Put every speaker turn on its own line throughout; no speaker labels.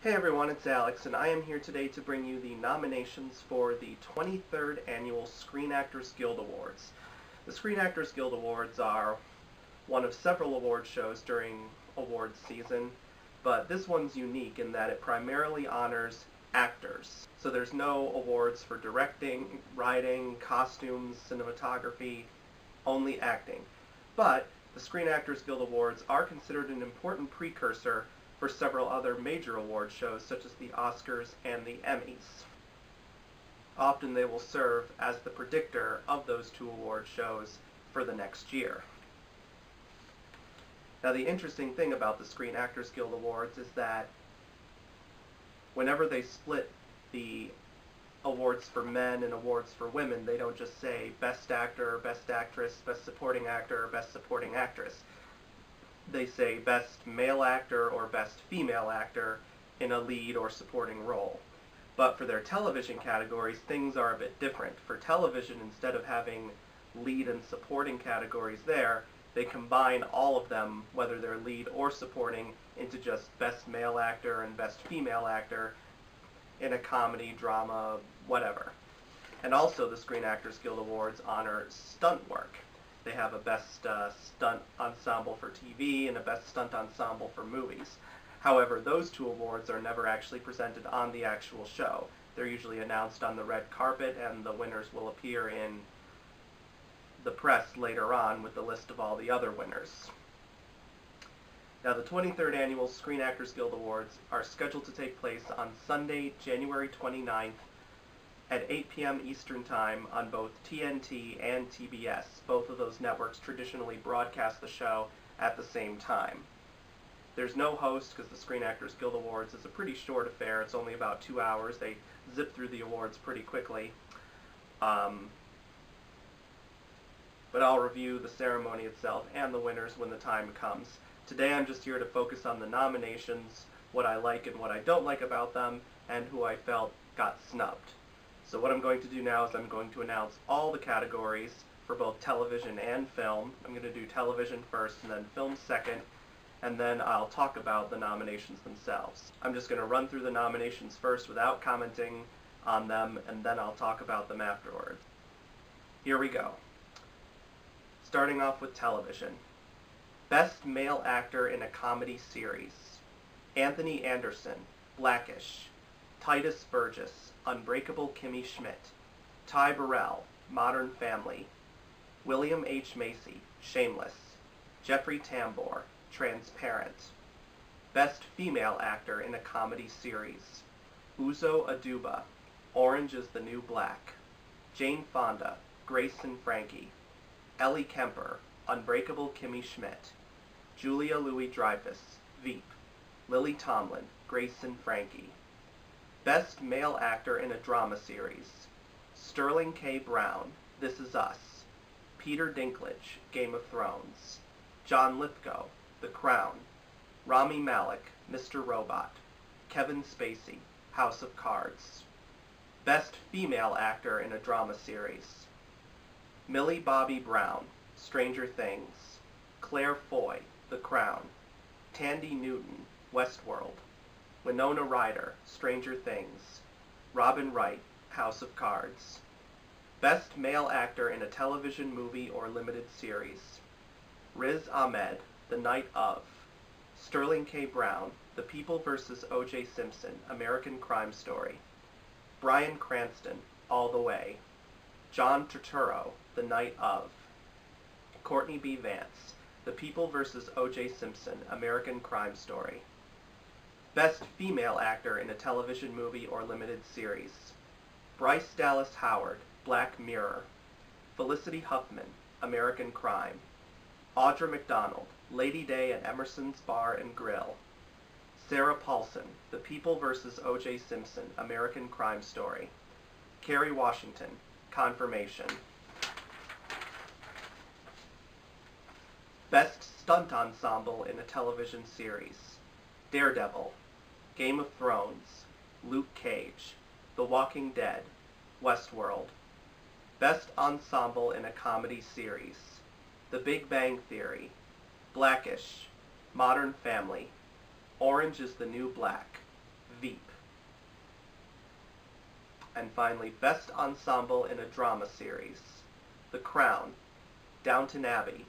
Hey everyone, it's Alex, and I am here today to bring you the nominations for the 23rd Annual Screen Actors Guild Awards. The Screen Actors Guild Awards are one of several award shows during awards season, but this one's unique in that it primarily honors actors. So there's no awards for directing, writing, costumes, cinematography, only acting. But the Screen Actors Guild Awards are considered an important precursor for several other major award shows such as the Oscars and the Emmys. Often they will serve as the predictor of those two award shows for the next year. Now the interesting thing about the Screen Actors Guild Awards is that whenever they split the awards for men and awards for women, they don't just say Best Actor, Best Actress, Best Supporting Actor, or Best Supporting Actress. They say Best Male Actor or Best Female Actor in a lead or supporting role. But for their television categories, things are a bit different. For television, instead of having lead and supporting categories there, they combine all of them, whether they're lead or supporting, into just Best Male Actor and Best Female Actor in a comedy, drama, whatever. And also the Screen Actors Guild Awards honor stunt work. They have a Best Stunt Ensemble for TV and a Best Stunt Ensemble for movies. However, those two awards are never actually presented on the actual show. They're usually announced on the red carpet, and the winners will appear in the press later on with the list of all the other winners. Now, the 23rd Annual Screen Actors Guild Awards are scheduled to take place on Sunday, January 29th at 8 p.m. Eastern Time on both TNT and TBS. Both of those networks traditionally broadcast the show at the same time. There's no host because the Screen Actors Guild Awards is a pretty short affair. It's only about 2 hours. They zip through the awards pretty quickly. But I'll review the ceremony itself and the winners when the time comes. Today I'm just here to focus on the nominations, what I like and what I don't like about them, and who I felt got snubbed. So what I'm going to do now is I'm going to announce all the categories for both television and film. I'm going to do television first and then film second, and then I'll talk about the nominations themselves. I'm just going to run through the nominations first without commenting on them, and then I'll talk about them afterwards. Here we go. Starting off with television. Best Male Actor in a Comedy Series. Anthony Anderson, Blackish. Titus Burgess, Unbreakable Kimmy Schmidt. Ty Burrell, Modern Family. William H. Macy, Shameless. Jeffrey Tambor, Transparent. Best Female Actor in a Comedy Series. Uzo Aduba, Orange is the New Black. Jane Fonda, Grace and Frankie. Ellie Kemper, Unbreakable Kimmy Schmidt. Julia Louis-Dreyfus, Veep. Lily Tomlin, Grace and Frankie. Best Male Actor in a Drama Series. Sterling K. Brown, This Is Us. Peter Dinklage, Game of Thrones. John Lithgow, The Crown. Rami Malek, Mr. Robot. Kevin Spacey, House of Cards. Best Female Actor in a Drama Series. Millie Bobby Brown, Stranger Things. Claire Foy, The Crown. Tandy Newton, Westworld. Winona Ryder, Stranger Things. Robin Wright, House of Cards. Best Male Actor in a Television Movie or Limited Series. Riz Ahmed, The Night Of. Sterling K. Brown, The People vs. O.J. Simpson, American Crime Story. Bryan Cranston, All the Way. John Turturro, The Night Of. Courtney B. Vance, The People vs. O.J. Simpson, American Crime Story. Best Female Actor in a Television Movie or Limited Series. Bryce Dallas Howard, Black Mirror. Felicity Huffman, American Crime. Audra McDonald, Lady Day at Emerson's Bar and Grill. Sarah Paulson, The People vs. O.J. Simpson, American Crime Story. Kerry Washington, Confirmation. Best Stunt Ensemble in a Television Series. Daredevil, Game of Thrones, Luke Cage, The Walking Dead, Westworld. Best Ensemble in a Comedy Series. The Big Bang Theory, Blackish, Modern Family, Orange is the New Black, Veep. And finally, Best Ensemble in a Drama Series: The Crown, Downton Abbey,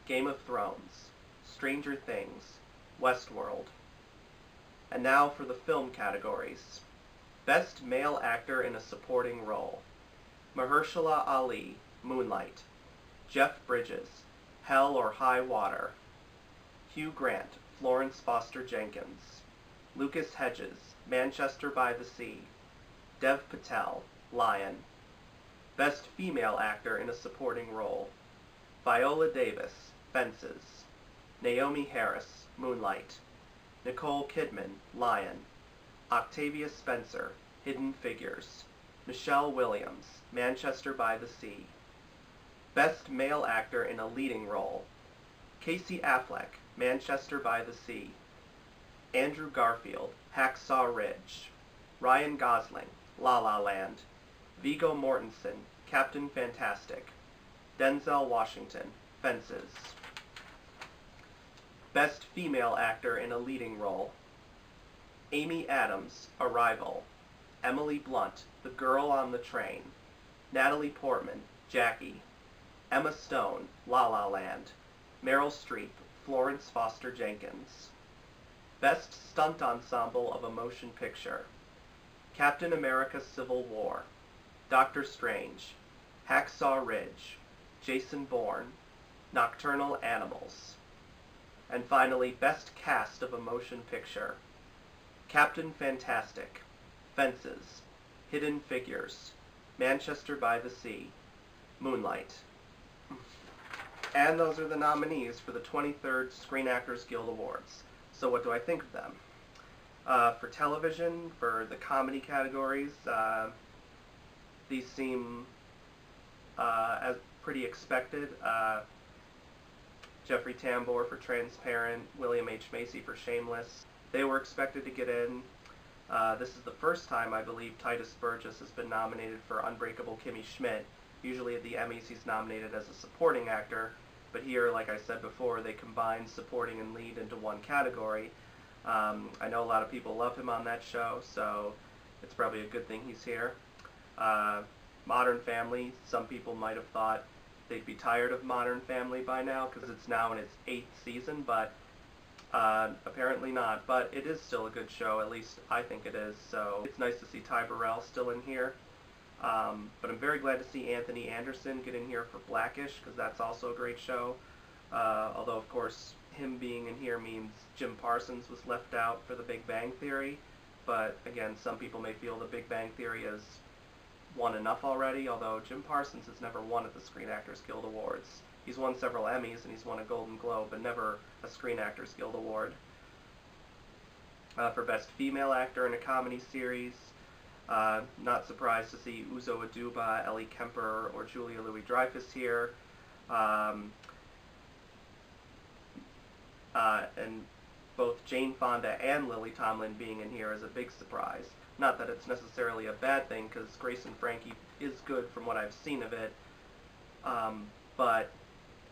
Game of Thrones, Stranger Things, Westworld. And now for the film categories. Best Male Actor in a Supporting Role: Mahershala Ali, Moonlight; Jeff Bridges, Hell or High Water; Hugh Grant, Florence Foster Jenkins; Lucas Hedges, Manchester by the Sea; Dev Patel, Lion. Best Female Actor in a Supporting Role: Viola Davis, Fences; Naomi Harris, Moonlight; Nicole Kidman, Lion; Octavia Spencer, Hidden Figures; Michelle Williams, Manchester by the Sea. Best Male Actor in a Leading Role: Casey Affleck, Manchester by the Sea; Andrew Garfield, Hacksaw Ridge; Ryan Gosling, La La Land; Viggo Mortensen, Captain Fantastic; Denzel Washington, Fences. Best Female Actor in a Leading Role: Amy Adams, Arrival; Emily Blunt, The Girl on the Train; Natalie Portman, Jackie; Emma Stone, La La Land; Meryl Streep, Florence Foster Jenkins. Best Stunt Ensemble of a Motion Picture: Captain America Civil War; Doctor Strange; Hacksaw Ridge; Jason Bourne; Nocturnal Animals. And finally, Best Cast of a Motion Picture: Captain Fantastic, Fences, Hidden Figures, Manchester by the Sea, Moonlight. And those are the nominees for the 23rd Screen Actors Guild Awards. So what do I think of them? For television, for the comedy categories, these seem as pretty expected. Jeffrey Tambor for Transparent, William H. Macy for Shameless. They were expected to get in. This is the first time, I believe, Titus Burgess has been nominated for Unbreakable Kimmy Schmidt. Usually at the Emmys he's nominated as a supporting actor, but here, like I said before, they combine supporting and lead into one category. I know a lot of people love him on that show, so it's probably a good thing he's here. Modern Family, some people might have thought they'd be tired of Modern Family by now because it's now in its 8th season, but apparently not. But it is still a good show, at least I think it is, so it's nice to see Ty Burrell still in here. But I'm very glad to see Anthony Anderson get in here for Blackish, because that's also a great show. Although, of course, him being in here means Jim Parsons was left out for The Big Bang Theory. But again, some people may feel The Big Bang Theory has won enough already, although Jim Parsons has never won at the Screen Actors Guild Awards. He's won several Emmys and he's won a Golden Globe, but never a Screen Actors Guild Award. For Best Female Actor in a Comedy Series, not surprised to see Uzo Aduba, Ellie Kemper, or Julia Louis-Dreyfus here. And both Jane Fonda and Lily Tomlin being in here is a big surprise. Not that it's necessarily a bad thing, because Grace and Frankie is good from what I've seen of it. But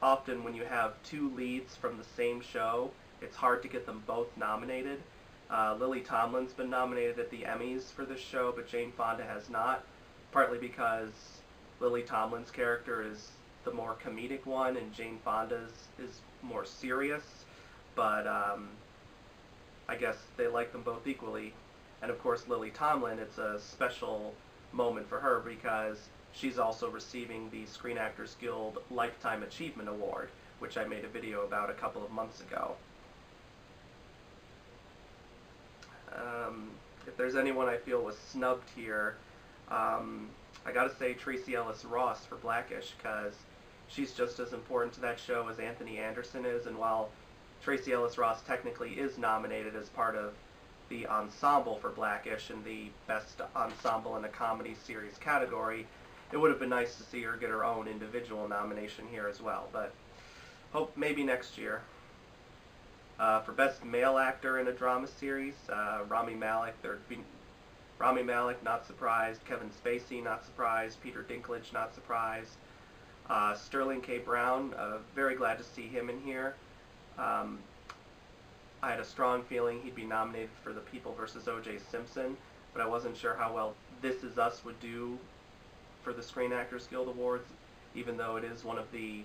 often when you have two leads from the same show, it's hard to get them both nominated. Lily Tomlin's been nominated at the Emmys for this show, but Jane Fonda has not, partly because Lily Tomlin's character is the more comedic one and Jane Fonda's is more serious, but I guess they like them both equally. And of course Lily Tomlin, it's a special moment for her because she's also receiving the Screen Actors Guild Lifetime Achievement Award, which I made a video about a couple of months ago. If there's anyone I feel was snubbed here, I gotta say Tracee Ellis Ross for Blackish, because she's just as important to that show as Anthony Anderson is, and while Tracee Ellis Ross technically is nominated as part of the ensemble for Blackish in the Best Ensemble in a Comedy Series category, it would have been nice to see her get her own individual nomination here as well, but hope maybe next year. For Best Male Actor in a Drama Series, Rami Malek, not surprised. Kevin Spacey, not surprised. Peter Dinklage, not surprised. Sterling K. Brown, very glad to see him in here. I had a strong feeling he'd be nominated for the People vs. O.J. Simpson, but I wasn't sure how well This Is Us would do for the Screen Actors Guild Awards, even though it is one of the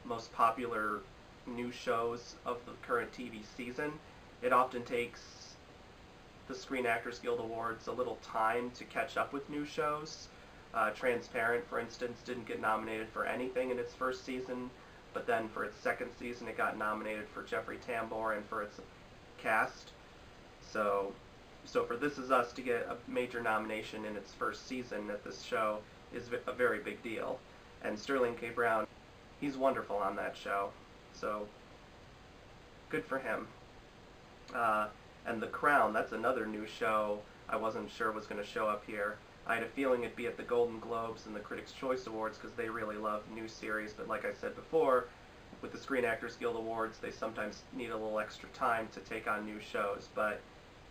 most popular new shows of the current TV season. It often takes the Screen Actors Guild Awards a little time to catch up with new shows. Transparent, for instance, didn't get nominated for anything in its first season, but then for its second season it got nominated for Jeffrey Tambor and for its cast. So for This Is Us to get a major nomination in its first season at this show is a very big deal. And Sterling K. Brown, he's wonderful on that show, so good for him. And The Crown, that's another new show I wasn't sure was going to show up here. I had a feeling it'd be at the Golden Globes and the Critics' Choice Awards because they really love new series, but like I said before, with the Screen Actors Guild Awards, they sometimes need a little extra time to take on new shows. But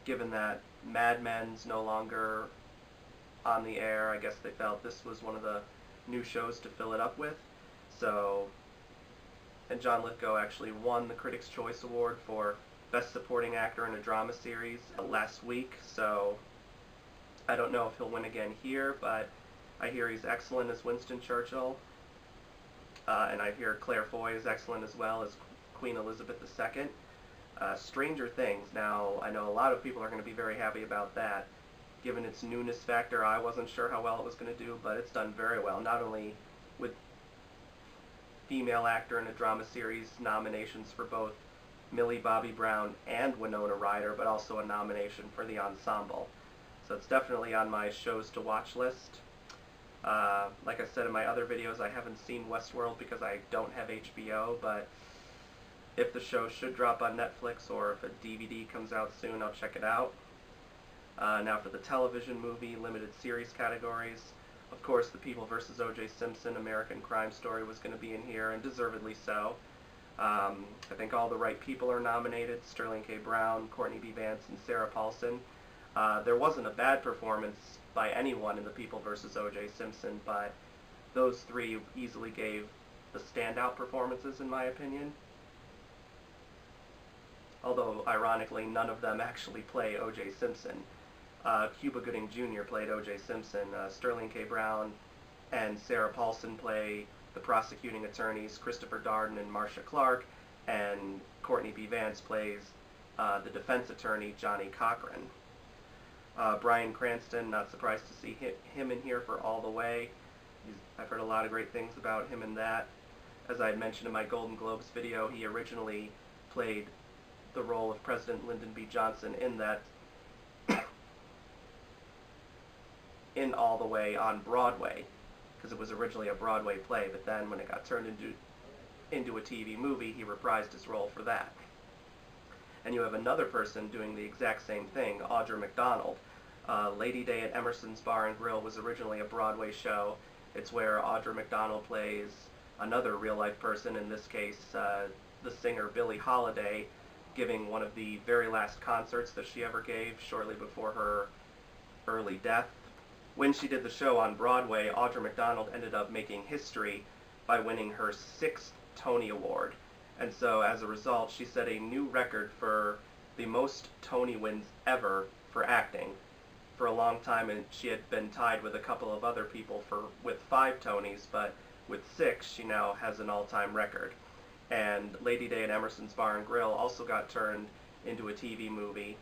given that Mad Men's no longer on the air, I guess they felt this was one of the new shows to fill it up with. So, and John Lithgow actually won the Critics' Choice Award for Best Supporting Actor in a Drama Series last week, so I don't know if he'll win again here, but I hear he's excellent as Winston Churchill, and I hear Claire Foy is excellent as well as Queen Elizabeth II. Stranger Things, now I know a lot of people are going to be very happy about that. Given its newness factor, I wasn't sure how well it was going to do, but it's done very well, not only with female actor in a drama series nominations for both Millie Bobby Brown and Winona Ryder, but also a nomination for the ensemble. So it's definitely on my shows to watch list. Like I said in my other videos, I haven't seen Westworld because I don't have HBO, but if the show should drop on Netflix or if a DVD comes out soon, I'll check it out. Now for the television movie limited series categories, of course The People vs. O.J. Simpson American Crime Story was going to be in here, and deservedly so. I think all the right people are nominated: Sterling K. Brown, Courtney B. Vance, and Sarah Paulson. There wasn't a bad performance by anyone in The People vs. O.J. Simpson, but those three easily gave the standout performances in my opinion. Although, ironically, none of them actually play O.J. Simpson. Cuba Gooding Jr. played O.J. Simpson. Sterling K. Brown and Sarah Paulson play the prosecuting attorneys Christopher Darden and Marcia Clark, and Courtney B. Vance plays the defense attorney Johnny Cochran. Bryan Cranston, not surprised to see him in here for All the Way. I've heard a lot of great things about him in that. As I had mentioned in my Golden Globes video, he originally played the role of President Lyndon B. Johnson in that in All the Way on Broadway, because it was originally a Broadway play, but then when it got turned into a TV movie, he reprised his role for that. And you have another person doing the exact same thing, Audra McDonald. Lady Day at Emerson's Bar and Grill was originally a Broadway show. It's where Audra McDonald plays another real-life person, in this case the singer Billie Holiday, giving one of the very last concerts that she ever gave shortly before her early death. When she did the show on Broadway, Audra McDonald ended up making history by winning her 6th Tony Award. And so, as a result, she set a new record for the most Tony wins ever for acting. For a long time, and she had been tied with a couple of other people with 5 Tonys, but with 6, she now has an all-time record. And Lady Day at Emerson's Bar and Grill also got turned into a TV movie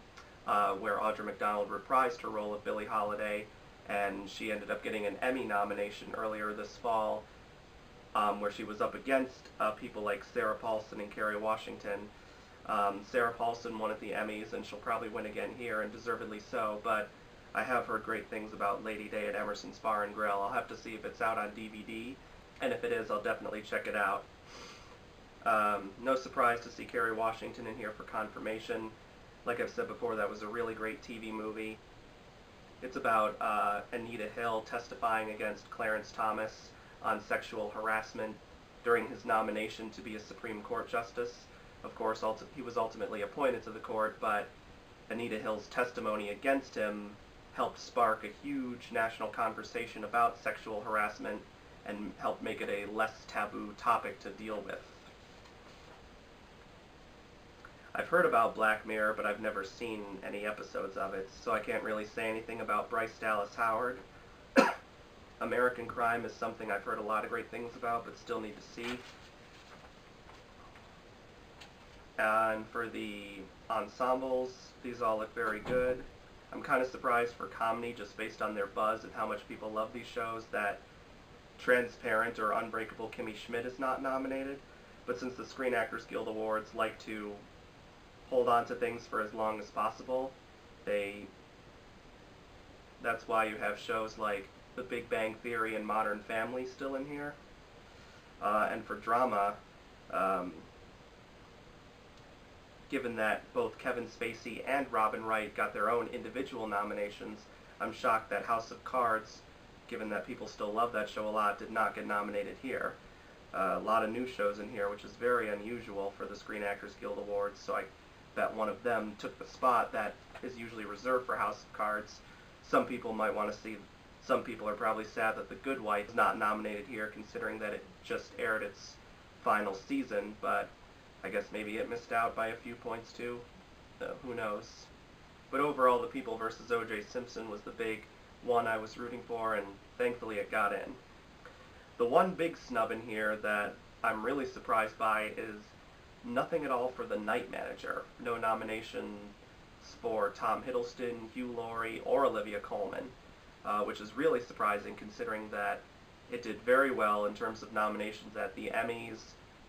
where Audra McDonald reprised her role of Billie Holiday, and she ended up getting an Emmy nomination earlier this fall, where she was up against people like Sarah Paulson and Kerry Washington. Sarah Paulson won at the Emmys, and she'll probably win again here, and deservedly so, but I have heard great things about Lady Day at Emerson's Bar and Grill. I'll have to see if it's out on DVD, and if it is, I'll definitely check it out. No surprise to see Kerry Washington in here for Confirmation. Like I've said before, that was a really great TV movie. It's about Anita Hill testifying against Clarence Thomas on sexual harassment during his nomination to be a Supreme Court justice. Of course, he was ultimately appointed to the court, but Anita Hill's testimony against him helped spark a huge national conversation about sexual harassment and helped make it a less taboo topic to deal with. I've heard about Black Mirror, but I've never seen any episodes of it, so I can't really say anything about Bryce Dallas Howard. American Crime is something I've heard a lot of great things about, but still need to see. And for the ensembles, these all look very good. I'm kind of surprised for comedy, just based on their buzz and how much people love these shows, that Transparent or Unbreakable Kimmy Schmidt is not nominated. But since the Screen Actors Guild Awards like to hold on to things for as long as possible, that's why you have shows like The Big Bang Theory and Modern Family still in here. And for drama, given that both Kevin Spacey and Robin Wright got their own individual nominations, I'm shocked that House of Cards, given that people still love that show a lot, did not get nominated here. A lot of new shows in here, which is very unusual for the Screen Actors Guild Awards, so I bet one of them took the spot that is usually reserved for House of Cards. Some people might want to see, some people are probably sad that The Good Wife is not nominated here, considering that it just aired its final season, but I guess maybe it missed out by a few points too. Who knows? But overall, The People vs. O.J. Simpson was the big one I was rooting for, and thankfully it got in. The one big snub in here that I'm really surprised by is nothing at all for The Night Manager. No nominations for Tom Hiddleston, Hugh Laurie, or Olivia Colman, which is really surprising considering that it did very well in terms of nominations at the Emmys,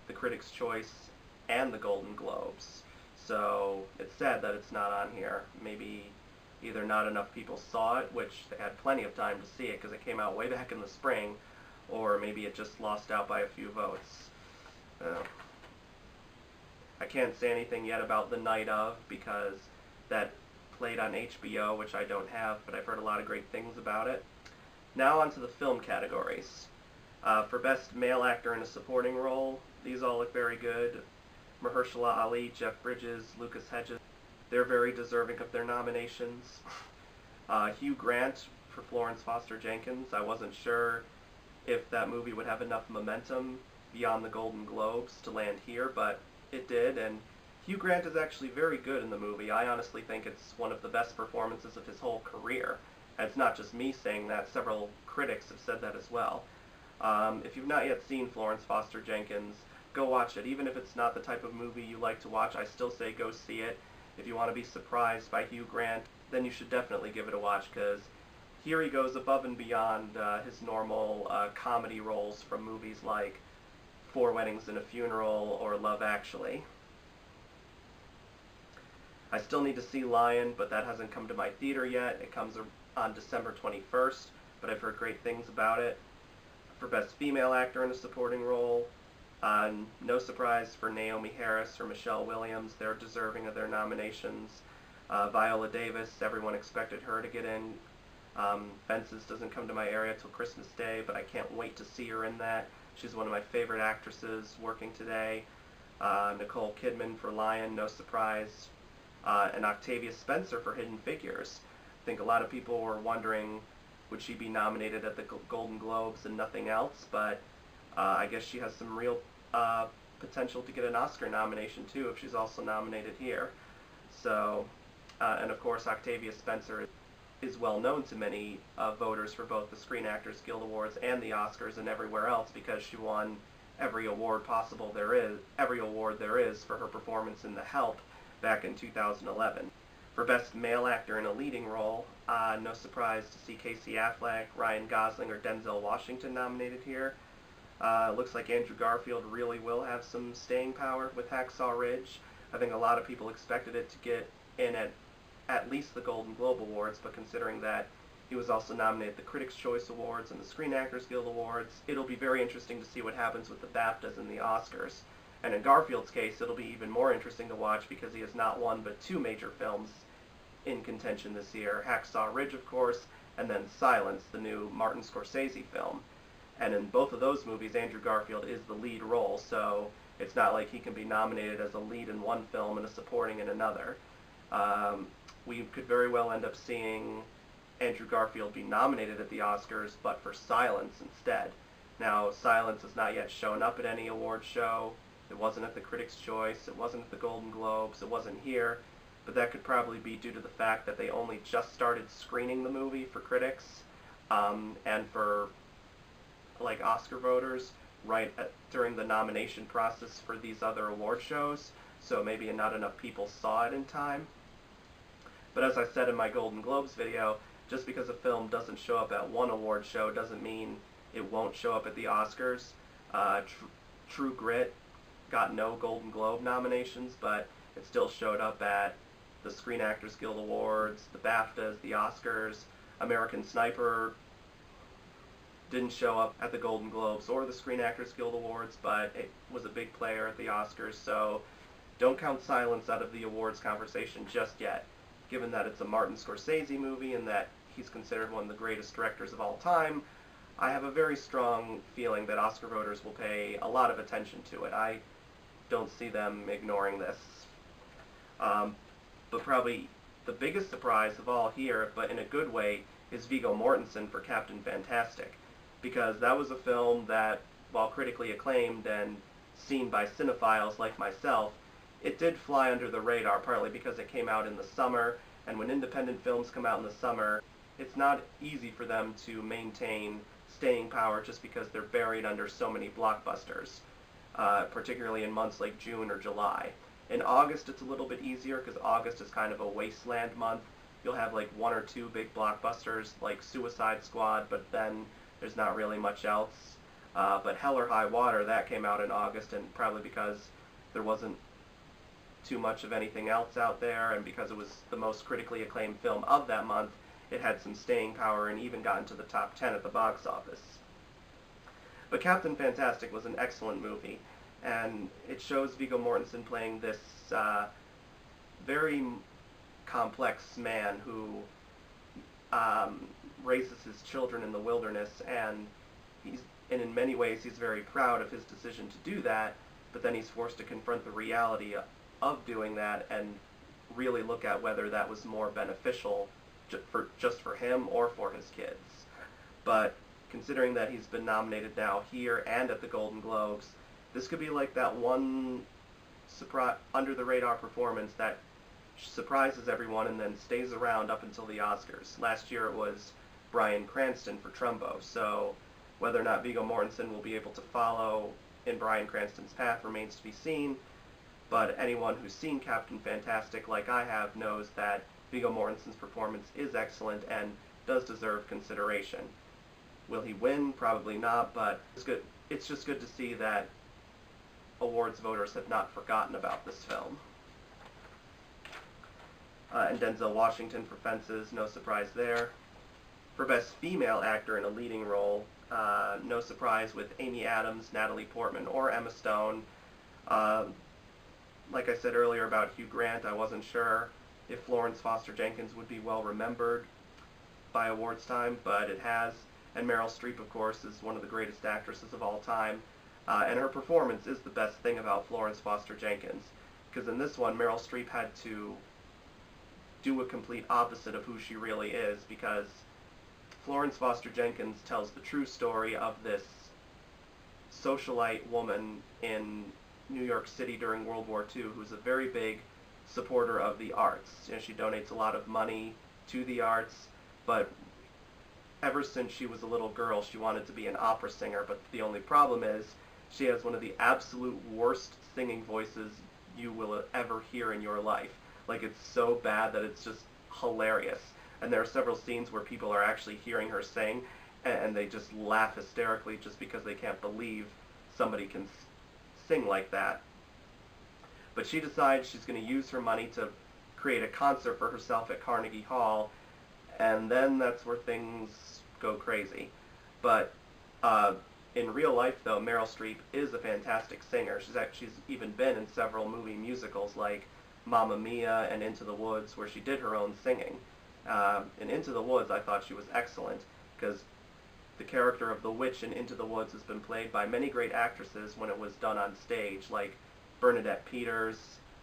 the Critics' Choice, and the Golden Globes. So it's sad that it's not on here. Maybe either not enough people saw it, which they had plenty of time to see it because it came out way back in the spring, or maybe it just lost out by a few votes. I can't say anything yet about The Night Of because that played on HBO, which I don't have, but I've heard a lot of great things about it. Now on to the film categories. For Best Male Actor in a Supporting Role, these all look very good. Mahershala Ali, Jeff Bridges, Lucas Hedges, they're very deserving of their nominations. Hugh Grant for Florence Foster Jenkins, I wasn't sure if that movie would have enough momentum beyond the Golden Globes to land here, but it did, and Hugh Grant is actually very good in the movie. I honestly think it's one of the best performances of his whole career. And it's not just me saying that, several critics have said that as well. If you've not yet seen Florence Foster Jenkins, go watch it. Even if it's not the type of movie you like to watch, I still say go see it. If you want to be surprised by Hugh Grant, then you should definitely give it a watch, because here he goes above and beyond his normal comedy roles from movies like Four Weddings and a Funeral or Love Actually. I still need to see Lion, but that hasn't come to my theater yet. It comes on December 21st, but I've heard great things about it. For Best Female Actor in a Supporting Role, no surprise for Naomi Harris or Michelle Williams. They're deserving of their nominations. Viola Davis, everyone expected her to get in. Fences doesn't come to my area till Christmas Day, but I can't wait to see her in that. She's one of my favorite actresses working today. Nicole Kidman for Lion, no surprise. And Octavia Spencer for Hidden Figures. I think a lot of people were wondering, would she be nominated at the Golden Globes and nothing else, but I guess she has some real potential to get an Oscar nomination too if she's also nominated here. So, and of course Octavia Spencer is well known to many voters for both the Screen Actors Guild Awards and the Oscars and everywhere else, because she won every award possible every award there is for her performance in The Help back in 2011. For Best Male Actor in a Leading Role, no surprise to see Casey Affleck, Ryan Gosling, or Denzel Washington nominated here. Looks like Andrew Garfield really will have some staying power with Hacksaw Ridge. I think a lot of people expected it to get in at least the Golden Globe Awards, but considering that he was also nominated at the Critics' Choice Awards and the Screen Actors Guild Awards, it'll be very interesting to see what happens with the BAFTAs and the Oscars. And in Garfield's case, it'll be even more interesting to watch because he has not one but two major films in contention this year. Hacksaw Ridge, of course, and then Silence, the new Martin Scorsese film. And in both of those movies, Andrew Garfield is the lead role, so it's not like he can be nominated as a lead in one film and a supporting in another. We could very well end up seeing Andrew Garfield be nominated at the Oscars, but for Silence instead. Now, Silence has not yet shown up at any award show. It wasn't at the Critics' Choice, it wasn't at the Golden Globes, it wasn't here, but that could probably be due to the fact that they only just started screening the movie for critics and for like Oscar voters during the nomination process for these other award shows, so maybe not enough people saw it in time. But as I said in my Golden Globes video, just because a film doesn't show up at one award show doesn't mean it won't show up at the Oscars. True Grit got no Golden Globe nominations, but it still showed up at the Screen Actors Guild Awards, the BAFTAs, the Oscars. American Sniper didn't show up at the Golden Globes or the Screen Actors Guild Awards, but it was a big player at the Oscars, so don't count Silence out of the awards conversation just yet. Given that it's a Martin Scorsese movie and that he's considered one of the greatest directors of all time, I have a very strong feeling that Oscar voters will pay a lot of attention to it. I don't see them ignoring this. But probably the biggest surprise of all here, but in a good way, is Viggo Mortensen for Captain Fantastic. Because that was a film that, while critically acclaimed and seen by cinephiles like myself, it did fly under the radar, partly because it came out in the summer, and when independent films come out in the summer, it's not easy for them to maintain staying power just because they're buried under so many blockbusters, particularly in months like June or July. In August, it's a little bit easier because August is kind of a wasteland month. You'll have like one or two big blockbusters like Suicide Squad, but then there's not really much else. But Hell or High Water, that came out in August, and probably because there wasn't too much of anything else out there, and because it was the most critically acclaimed film of that month, it had some staying power and even got into the top 10 at the box office. But Captain Fantastic was an excellent movie, and it shows Viggo Mortensen playing this very complex man who raises his children in the wilderness, and in many ways he's very proud of his decision to do that, but then he's forced to confront the reality of doing that and really look at whether that was more beneficial just for him or for his kids. But considering that he's been nominated now here and at the Golden Globes, this could be like that one under-the-radar performance that surprises everyone and then stays around up until the Oscars. Last year it was Bryan Cranston for Trumbo, so whether or not Viggo Mortensen will be able to follow in Bryan Cranston's path remains to be seen, but anyone who's seen Captain Fantastic like I have knows that Viggo Mortensen's performance is excellent and does deserve consideration. Will he win? Probably not, but it's just good to see that awards voters have not forgotten about this film. And Denzel Washington for Fences, no surprise there. For Best Female Actor in a Leading Role, no surprise with Amy Adams, Natalie Portman, or Emma Stone. Like I said earlier about Hugh Grant, I wasn't sure if Florence Foster Jenkins would be well remembered by awards time, but it has. And Meryl Streep, of course, is one of the greatest actresses of all time. And her performance is the best thing about Florence Foster Jenkins, because in this one, Meryl Streep had to do a complete opposite of who she really is, because Florence Foster Jenkins tells the true story of this socialite woman in New York City during World War II who's a very big supporter of the arts. You know, she donates a lot of money to the arts, but ever since she was a little girl, she wanted to be an opera singer, but the only problem is she has one of the absolute worst singing voices you will ever hear in your life. Like, it's so bad that it's just hilarious. And there are several scenes where people are actually hearing her sing, and they just laugh hysterically just because they can't believe somebody can sing like that. But she decides she's going to use her money to create a concert for herself at Carnegie Hall, and then that's where things go crazy. But in real life, though, Meryl Streep is a fantastic singer. She's even been in several movie musicals like Mamma Mia and Into the Woods, where she did her own singing. In Into the Woods, I thought she was excellent, because the character of the witch in Into the Woods has been played by many great actresses when it was done on stage, like Bernadette Peters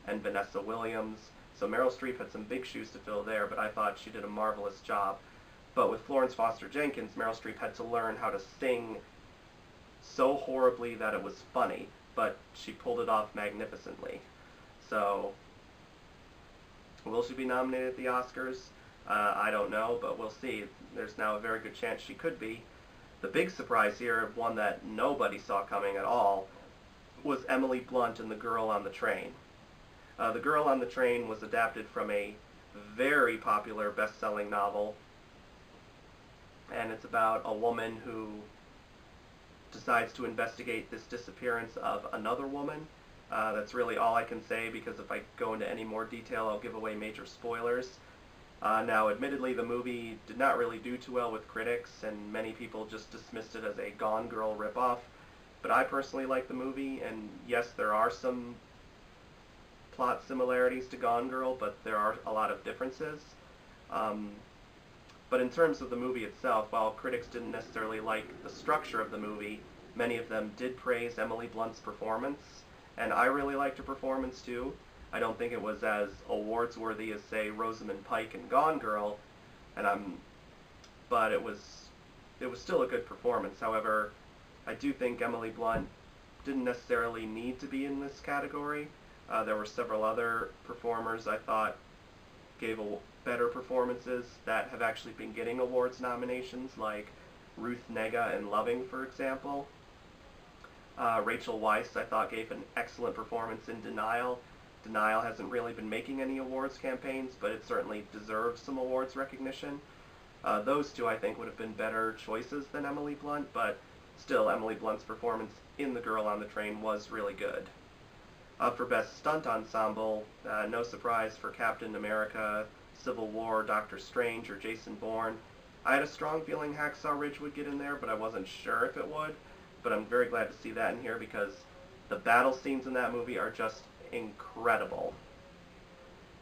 and Vanessa Williams. So Meryl Streep had some big shoes to fill there, but I thought she did a marvelous job. But with Florence Foster Jenkins, Meryl Streep had to learn how to sing so horribly that it was funny, but she pulled it off magnificently. So, will she be nominated at the Oscars? I don't know, but we'll see. There's now a very good chance she could be. The big surprise here, one that nobody saw coming at all, was Emily Blunt in The Girl on the Train. The Girl on the Train was adapted from a very popular best-selling novel, and it's about a woman who decides to investigate this disappearance of another woman. That's really all I can say, because if I go into any more detail, I'll give away major spoilers. Now, admittedly, the movie did not really do too well with critics, and many people just dismissed it as a Gone Girl ripoff. But I personally like the movie, and yes, there are some plot similarities to Gone Girl, but there are a lot of differences. But in terms of the movie itself, while critics didn't necessarily like the structure of the movie, many of them did praise Emily Blunt's performance, and I really liked her performance too. I don't think it was as awards-worthy as, say, Rosamund Pike in Gone Girl, but it was still a good performance. However, I do think Emily Blunt didn't necessarily need to be in this category. There were several other performers I thought gave better performances that have actually been getting awards nominations, like Ruth Negga in Loving, for example. Rachel Weisz, I thought, gave an excellent performance in Denial. Denial hasn't really been making any awards campaigns, but it certainly deserves some awards recognition. Those two, I think, would have been better choices than Emily Blunt, but still, Emily Blunt's performance in The Girl on the Train was really good. For Best Stunt Ensemble, no surprise for Captain America, Civil War, Doctor Strange, or Jason Bourne. I had a strong feeling Hacksaw Ridge would get in there, but I wasn't sure if it would. But I'm very glad to see that in here, because the battle scenes in that movie are just incredible.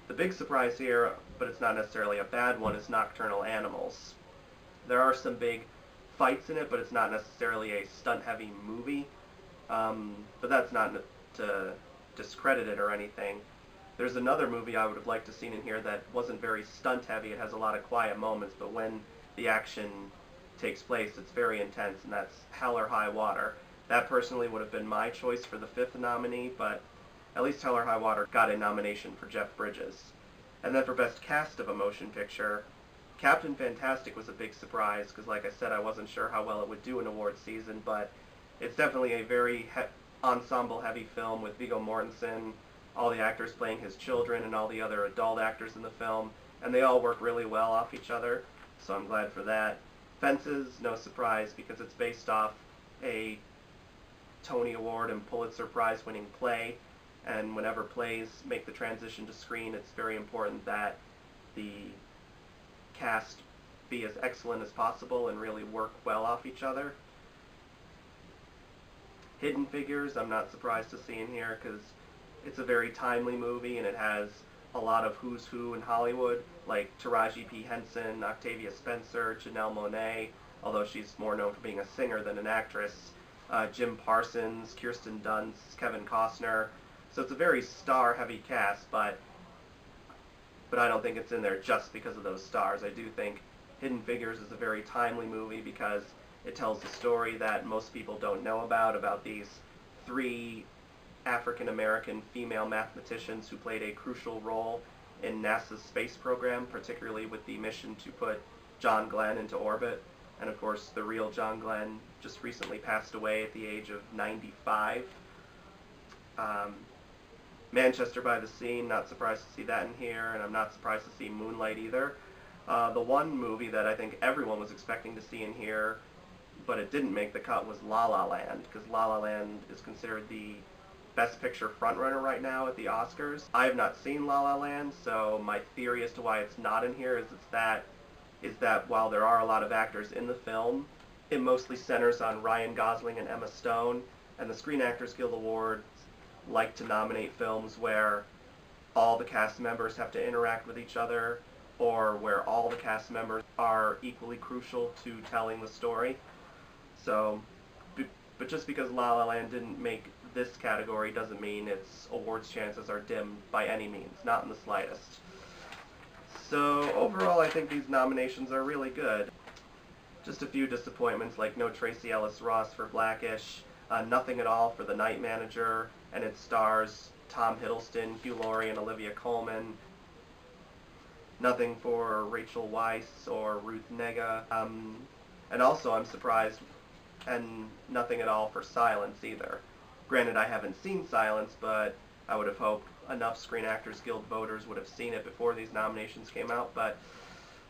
The big surprise here, but it's not necessarily a bad one, is Nocturnal Animals. There are some big fights in it, but it's not necessarily a stunt-heavy movie. But that's not to discredit it or anything. There's another movie I would have liked to seen in here that wasn't very stunt-heavy. It has a lot of quiet moments, but when the action takes place, it's very intense, and that's Hell or High Water. That personally would have been my choice for the 5th nominee, but at least Hell or High Water got a nomination for Jeff Bridges. And then for Best Cast of a Motion Picture, Captain Fantastic was a big surprise, because like I said, I wasn't sure how well it would do in awards season, but it's definitely a very ensemble-heavy film with Viggo Mortensen, all the actors playing his children, and all the other adult actors in the film, and they all work really well off each other, so I'm glad for that. Fences, no surprise, because it's based off a Tony Award and Pulitzer Prize-winning play, and whenever plays make the transition to screen, it's very important that the cast be as excellent as possible and really work well off each other. Hidden Figures, I'm not surprised to see in here, because it's a very timely movie, and it has a lot of who's who in Hollywood, like Taraji P. Henson, Octavia Spencer, Janelle Monáe, although she's more known for being a singer than an actress, Jim Parsons, Kirsten Dunst, Kevin Costner. So it's a very star-heavy cast, but I don't think it's in there just because of those stars. I do think Hidden Figures is a very timely movie because it tells the story that most people don't know about these 3 African-American female mathematicians who played a crucial role in NASA's space program, particularly with the mission to put John Glenn into orbit. And of course, the real John Glenn just recently passed away at the age of 95. Manchester by the Sea, not surprised to see that in here, and I'm not surprised to see Moonlight either. The one movie that I think everyone was expecting to see in here, but it didn't make the cut, was La La Land, because La La Land is considered the Best Picture frontrunner right now at the Oscars. I have not seen La La Land, so my theory as to why it's not in here is that while there are a lot of actors in the film, it mostly centers on Ryan Gosling and Emma Stone, and the Screen Actors Guild Awards like to nominate films where all the cast members have to interact with each other, or where all the cast members are equally crucial to telling the story. So, but just because La La Land didn't make this category doesn't mean its awards chances are dim by any means, not in the slightest. So overall, I think these nominations are really good. Just a few disappointments, like no Tracee Ellis Ross for Blackish. Nothing at All for The Night Manager, and it stars Tom Hiddleston, Hugh Laurie, and Olivia Colman. Nothing for Rachel Weisz or Ruth Negga. And also, I'm surprised, and nothing at all for Silence either. Granted, I haven't seen Silence, but I would have hoped enough Screen Actors Guild voters would have seen it before these nominations came out, but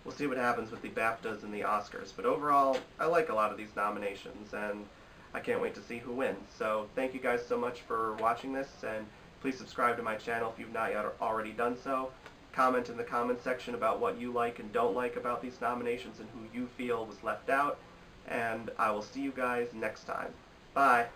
we'll see what happens with the BAFTAs and the Oscars. But overall, I like a lot of these nominations, and I can't wait to see who wins. So thank you guys so much for watching this, and please subscribe to my channel if you've not yet already done so. Comment in the comment section about what you like and don't like about these nominations and who you feel was left out, and I will see you guys next time. Bye!